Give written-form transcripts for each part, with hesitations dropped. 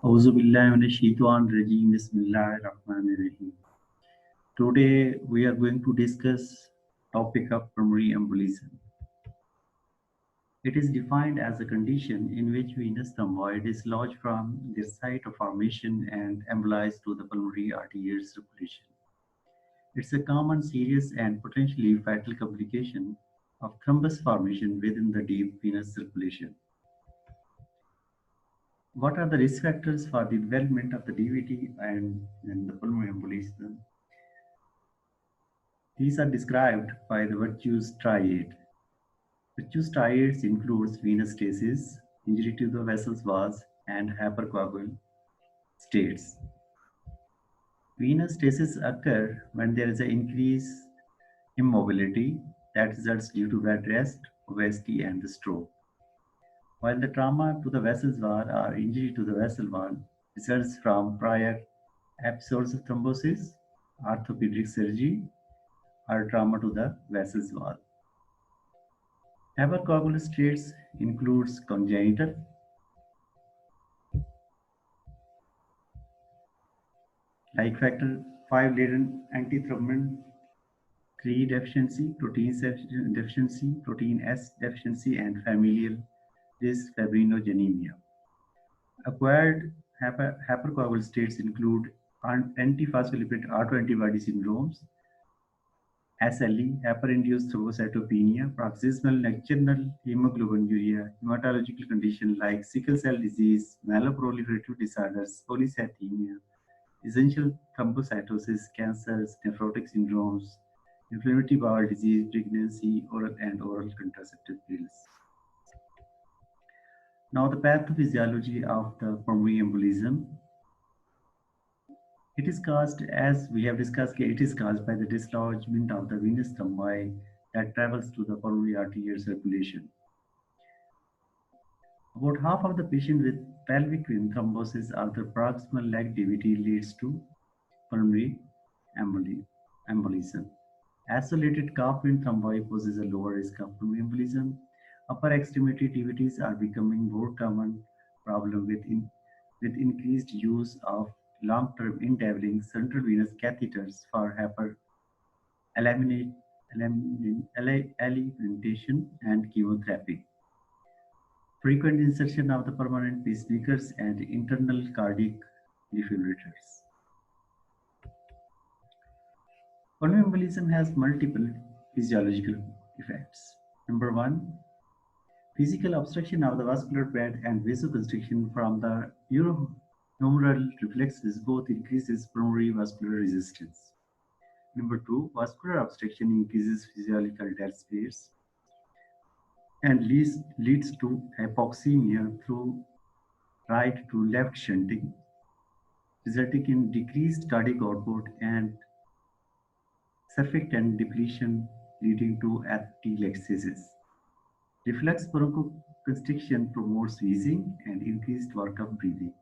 Auzu billahi minash shaitanir rajeem. Bismillahir Rahmanir Rahim. Today we are going to discuss topic of pulmonary embolism. It is defined as a condition in which venous thromboid is lodged from their site of formation and embolized to the pulmonary arterial circulation. It's a common, serious, and potentially fatal complication of thrombus formation within the deep venous circulation. What are the risk factors for the development of the DVT and the pulmonary embolism? These are described by the virtues triad. Virtues triads includes venous stasis, injury to the vessels walls, and hypercoagulable states. Venous stasis occur when there is an increased immobility that results due to bed rest, obesity, and the stroke. While the trauma to the vessels wall or injury to the vessel wall results from prior episodes of thrombosis, orthopedic surgery, or trauma to the vessels wall. Hypercoagulable states includes congenital, like factor V laden antithrombin III deficiency, protein deficiency, protein S deficiency, and familial dysfibrinogenemia. Acquired hypercoagulable states include antiphospholipid autoantibody syndromes, SLE, hyperinduced thrombocytopenia, paroxysmal nocturnal hemoglobinuria, hematological conditions like sickle cell disease, myeloproliferative disorders, polycythemia, essential thrombocytosis, cancers, nephrotic syndromes, inflammatory bowel disease, pregnancy, oral and oral contraceptive pills. Now, the pathophysiology of the pulmonary embolism. It is caused, as we have discussed, it is caused by the dislodgement of the venous thrombi that travels to the pulmonary arterial circulation. About half of the patients with pelvic vein thrombosis or the proximal leg DVT leads to pulmonary embolism. Isolated calf vein thrombi poses a lower risk of pulmonary embolism. Upper extremity DVTs are becoming more common problem with increased use of long-term indwelling central venous catheters for alimentation and chemotherapy. Frequent insertion of the permanent pacemakers and internal cardiac defibrillators. Pulmonary embolism has multiple physiological effects. Number one, physical obstruction of the vascular bed and vasoconstriction from the humeral reflexes both increases pulmonary vascular resistance. Number two, vascular obstruction increases physiological dead space and leads to hypoxemia through right to left shunting, resulting in decreased cardiac output and surfactant depletion, leading to atelectasis. Reflex bronchoconstriction promotes wheezing and increased work of breathing.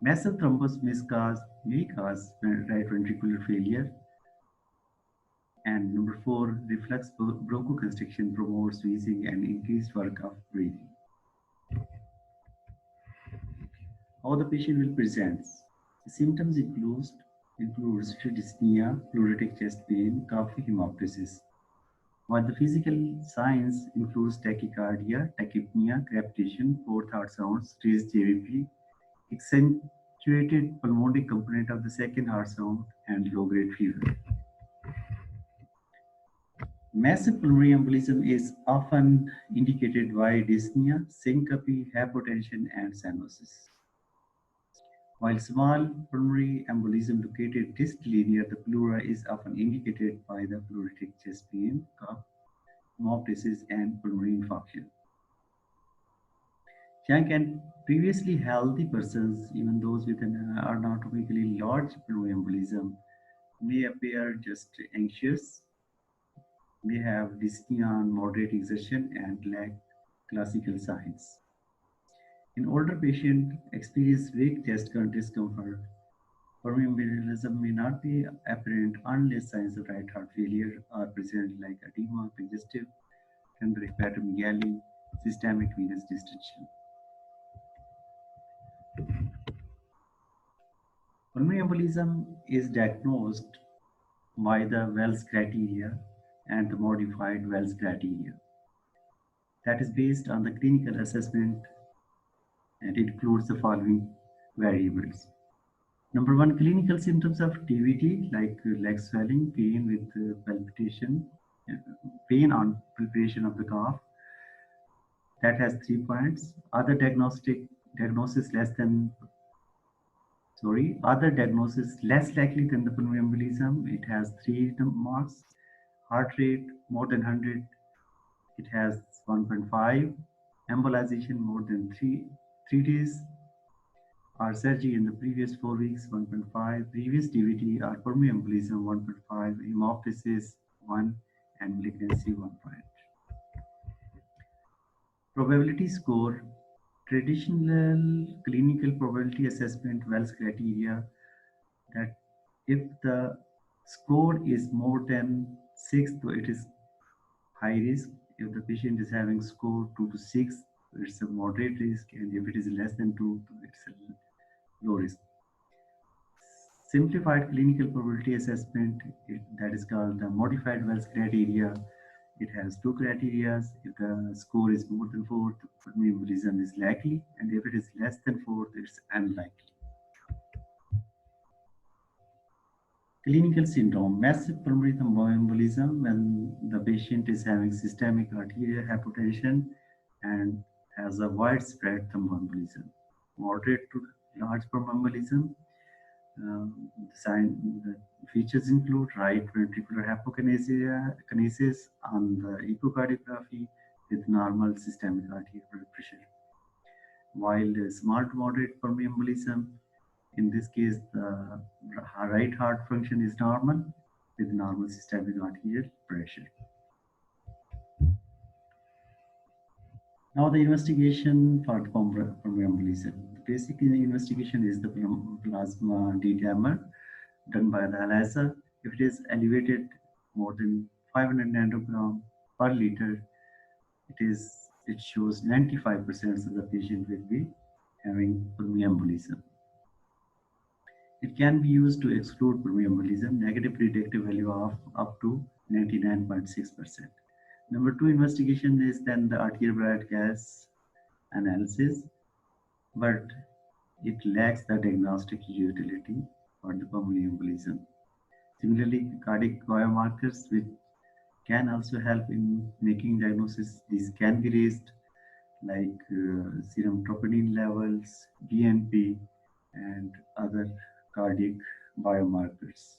Massive thrombus may cause right ventricular failure. And number four, reflex bronchoconstriction promotes wheezing and increased work of breathing. How the patient will present. The symptoms include dyspnea, pleuritic chest pain, cough, hemoptysis. While the physical signs includes tachycardia, tachypnea, crepitation, fourth heart sounds, raised JVP, accentuated pulmonary component of the second heart sound, and low-grade fever. Massive pulmonary embolism is often indicated by dyspnea, syncope, hypotension, and cyanosis. While small pulmonary embolism located distally near the pleura is often indicated by the pleuritic chest pain, cough, hemoptysis, and pulmonary infarction. Young and previously healthy persons, even those with an anatomically large pulmonary embolism, may appear just anxious, may have dyspnea on moderate exertion, and lack classical signs. In older patients, experience weak chest discomfort. Pulmonary embolism may not be apparent unless signs of right heart failure are present, like edema, congestive hemorrhagic hepatomegaly, systemic venous distension. Pulmonary embolism is diagnosed by the Wells criteria and the modified Wells criteria that is based on the clinical assessment and includes the following variables. Number one, clinical symptoms of TVT like leg swelling, pain with palpitation, uh, pain on palpation of the calf. That has 3 points. Diagnosis less than other diagnosis less likely than the pulmonary embolism. It has 3 marks. Heart rate more than 100. It has 1.5. Embolization more than 3 days. Our surgery in the previous 4 weeks 1.5. Previous DVT or pulmonary embolism 1.5. Hemoptysis 1 and malignancy 1 point. Probability score. Traditional clinical probability assessment Wells criteria that if the score is more than 6, so it is high risk. If the patient is having score 2 to 6, it's a moderate risk, and if it is less than 2, it's a low risk. Simplified clinical probability assessment, that is called the modified Wells criteria. It has 2 criteria. If the score is more than 4, the pulmonary embolism is likely, and if it is less than 4, it's unlikely. Clinical syndrome, massive pulmonary thromboembolism when the patient is having systemic arterial hypertension and has a widespread thromboembolism. Moderate to large thromboembolism. The features include right ventricular hypokinesis on the echocardiography with normal systemic arterial blood pressure. While the small to moderate pulmonary embolism, in this case, the right heart function is normal with normal systemic arterial pressure. Now the investigation for pulmonary embolism. The basic investigation is the plasma D-dimer done by the ELISA. If it is elevated more than 500 nanogram per liter, it shows 95% of the patient will be having pulmonary embolism. It can be used to exclude pulmonary embolism, negative predictive value of up to 99.6%. Number two investigation is then the arterial blood gas analysis, but it lacks the diagnostic utility for the pulmonary embolism. Similarly, cardiac biomarkers, which can also help in making diagnosis, these can be raised like serum troponin levels, BNP, and other cardiac biomarkers.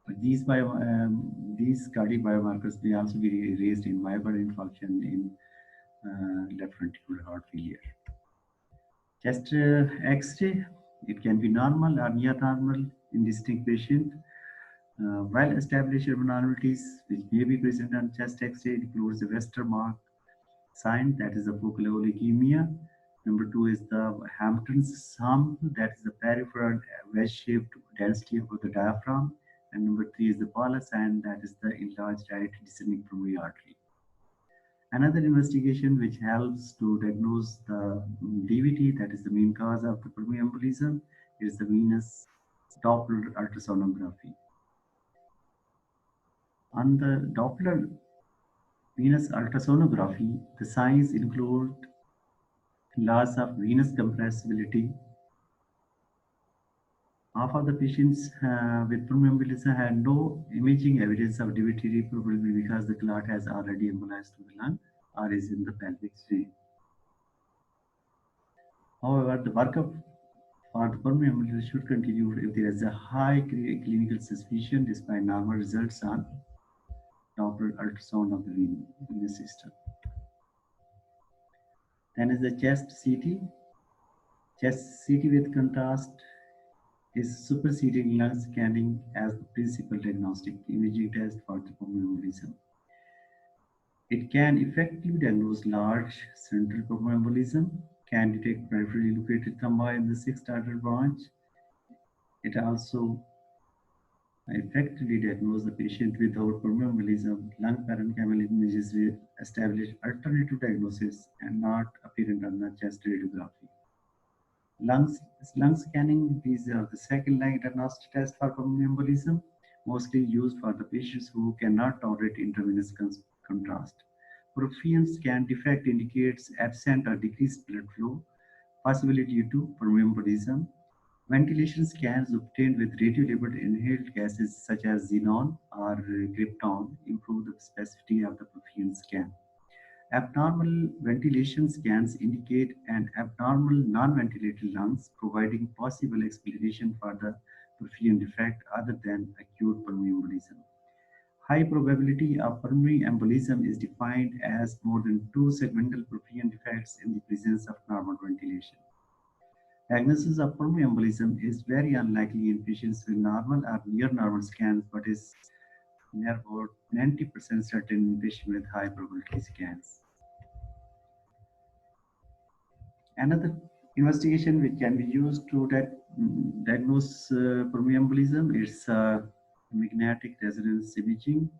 But these cardiac biomarkers may also be raised in myocardial infarction in left ventricular heart failure. Chest X-ray, it can be normal or near normal in distinct patient. Well-established abnormalities which may be present on chest X-ray includes the Westermark sign, that is the focal leukemia. Number two is the Hampton's sum, that is the peripheral wedge-shaped density of the diaphragm. And number three is the Paula sign, that is the enlarged right descending pulmonary artery. Another investigation which helps to diagnose the DVT, that is the main cause of the pulmonary embolism, is the venous Doppler ultrasonography. On the Doppler venous ultrasonography, the signs include loss of venous compressibility. Half of the patients with pulmonary embolism had no imaging evidence of DVT, probably because the clot has already embolized to the lung or is in the pelvic vein. However, the workup for the pulmonary embolism should continue if there is a high clinical suspicion despite normal results on Doppler ultrasound of the venous system. Then is the chest CT. Chest CT with contrast is superseding lung scanning as the principal diagnostic imaging test for the pulmonary embolism. It can effectively diagnose large central pulmonary embolism, can detect peripherally located thrombi in the sixth artery branch. It also effectively diagnose the patient without pulmonary embolism. Lung parenchymal images will establish alternative diagnosis and not apparent on the chest radiography. Lungs, lung scanning, these are the second line diagnostic test for pulmonary embolism, mostly used for the patients who cannot tolerate intravenous contrast. Perfusion scan defect indicates absent or decreased blood flow, possibly due to pulmonary embolism. Ventilation scans obtained with radio-labeled inhaled gases such as xenon or krypton improve the specificity of the perfusion scan. Abnormal ventilation scans indicate an abnormal non-ventilated lungs, providing possible explanation for the perfusion defect other than acute pulmonary embolism. High probability of pulmonary embolism is defined as more than two segmental perfusion defects in the presence of normal ventilation. Diagnosis of pulmonary embolism is very unlikely in patients with normal or near normal scans, but is near about 90% certain in patients with high probability scans. Another investigation which can be used to diagnose pulmonary embolism is magnetic resonance imaging.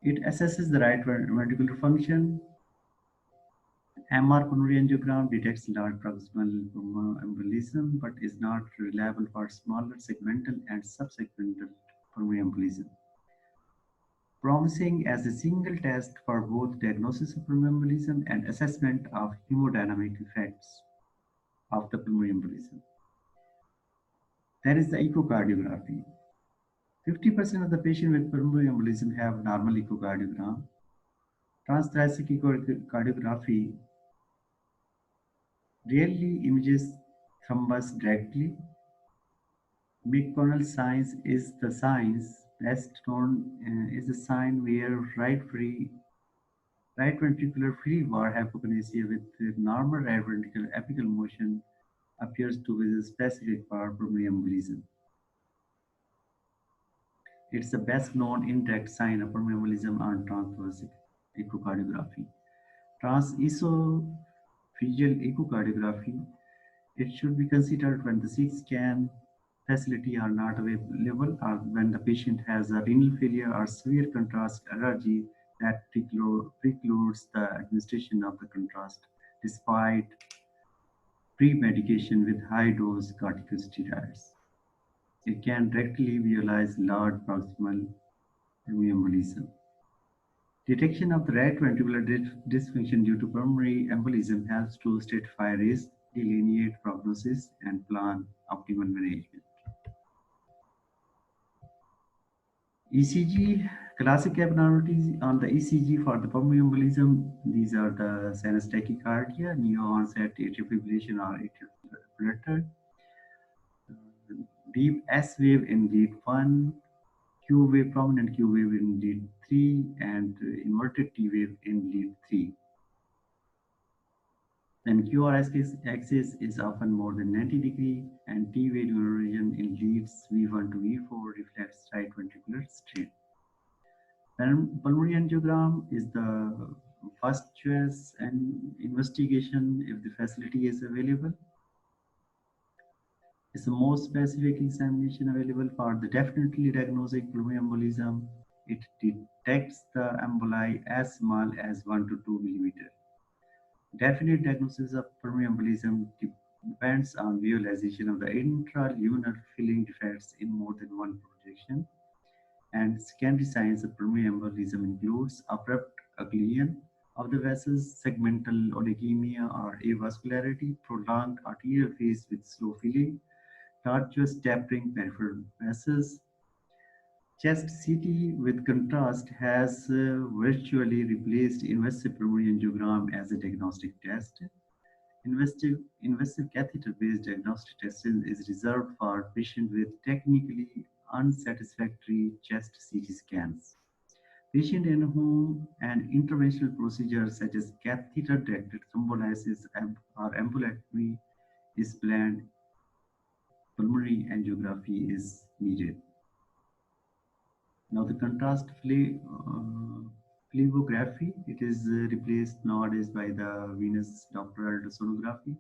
It assesses the right ventricular function. MR pulmonary angiogram detects large proximal embolism but is not reliable for smaller segmental and subsegmental pulmonary embolism. Promising as a single test for both diagnosis of pulmonary embolism and assessment of hemodynamic effects of the pulmonary embolism. There is the echocardiography. 50% of the patients with pulmonary embolism have normal echocardiogram. Transthoracic echocardiography rarely images thrombus directly. McConnell signs is the signs best known is the sign where right ventricular free var hypokinesia with normal right ventricular apical motion appears to be specific for pulmonary embolism. It's the best known indirect sign of pulmonary embolism on transthoracic echocardiography. Transesophageal echocardiography, it should be considered when the CT scan facility are not available or when the patient has a renal failure or severe contrast allergy that precludes the administration of the contrast despite pre-medication with high-dose corticosteroids. It can directly visualize large proximal embolism. Detection of the right ventricular dysfunction due to pulmonary embolism helps to stratify risk, delineate prognosis, and plan optimal management. ECG, classic abnormalities on the ECG for the pulmonary embolism, these are the sinus tachycardia, neo-onset atrial fibrillation or atrial flutter, deep S wave in lead 1, Q wave, prominent Q wave in lead 3, and inverted T wave in lead 3. Then QRS axis is often more than 90 degree, and T wave region in leads V1 to V4 reflects right ventricular strain. Then pulmonary angiogram is the first choice and investigation if the facility is available. It's the most specific examination available for the definitely diagnosing pulmonary embolism. It detects the emboli as small as 1 to 2 millimeter. Definite diagnosis of pulmonary embolism depends on visualization of the intralunar filling defects in more than one projection. And secondary signs of pulmonary embolism includes abrupt occlusion of the vessels, segmental oligemia or avascularity, prolonged arterial phase with slow filling, tortuous tapering peripheral vessels. Chest CT with contrast has virtually replaced invasive pulmonary angiogram as a diagnostic test. Invasive catheter-based diagnostic testing is reserved for patients with technically unsatisfactory chest CT scans. Patients in whom an interventional procedure such as catheter-directed thrombolysis or embolectomy is planned, pulmonary angiography is needed. Now the contrast phlebography, it is replaced nowadays by the venous Doppler sonography,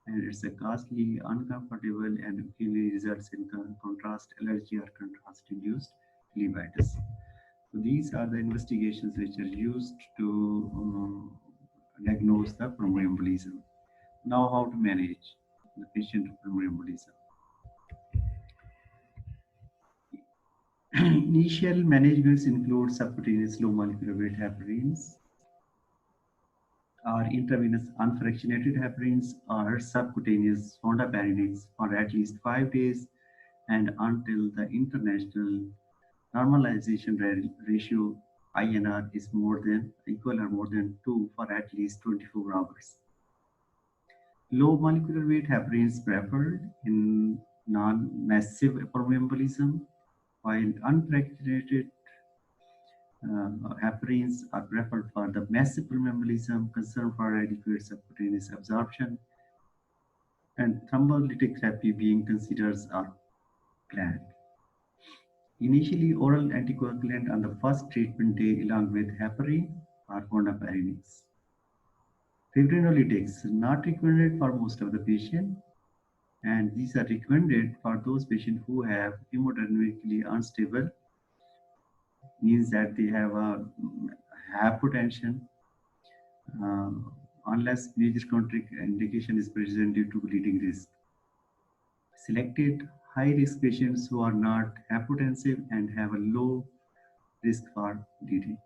and it's a costly, uncomfortable, and occasionally results in contrast allergy or contrast-induced phlebitis. So these are the investigations which are used to diagnose the pulmonary embolism. Now, how to manage the patient with pulmonary embolism. Initial managements include subcutaneous low molecular weight heparins, or intravenous unfractionated heparins, or subcutaneous fondaparinux for at least 5 days and until the international normalization ratio INR is more than equal or more than 2 for at least 24 hours. Low molecular weight heparins preferred in non-massive pulmonary embolism, while unfractionated heparins are preferred for the massive pulmonary embolism, concern for adequate subcutaneous absorption, and thrombolytic therapy being considered are planned. Initially, oral anticoagulant on the first treatment day along with heparin or fondaparinux. Fibrinolytics not recommended for most of the patient, and these are recommended for those patients who have hemodynamically unstable, means that they have a hypotension, unless major contraindication is present due to bleeding risk. Selected high-risk patients who are not hypotensive and have a low risk for bleeding.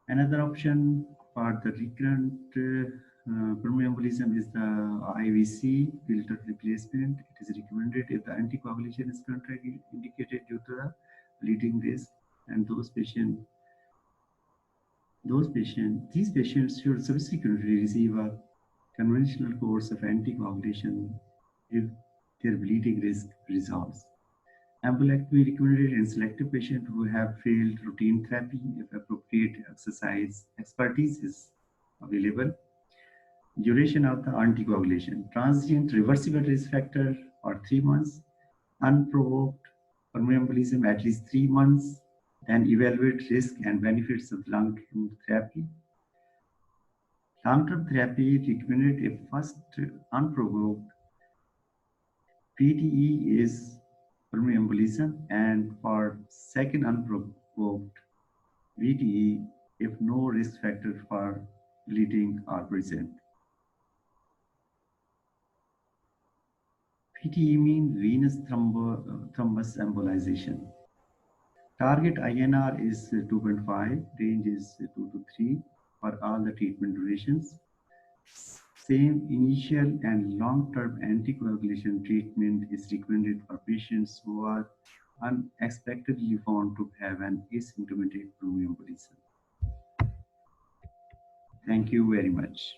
Another option for the recurrent pulmonary embolism is the IVC filter replacement. It is recommended if the anticoagulation is contraindicated due to the bleeding risk, and these patients should subsequently receive a conventional course of anticoagulation if their bleeding risk resolves. Embolectomy recommended in selected patients who have failed routine therapy if appropriate exercise expertise is available. Duration of the anticoagulation. Transient reversible risk factor for 3 months. Unprovoked pulmonary embolism at least 3 months. Then evaluate risk and benefits of long-term therapy. Long-term therapy recommended if first unprovoked PTE is pulmonary embolism, and for second unprovoked VTE if no risk factor for bleeding are present. VTE means venous thrombus embolization. Target INR is 2.5, range is 2 to 3 for all the treatment durations. Same initial and long-term anticoagulation treatment is recommended for patients who are unexpectedly found to have an asymptomatic pulmonary embolism. Thank you very much.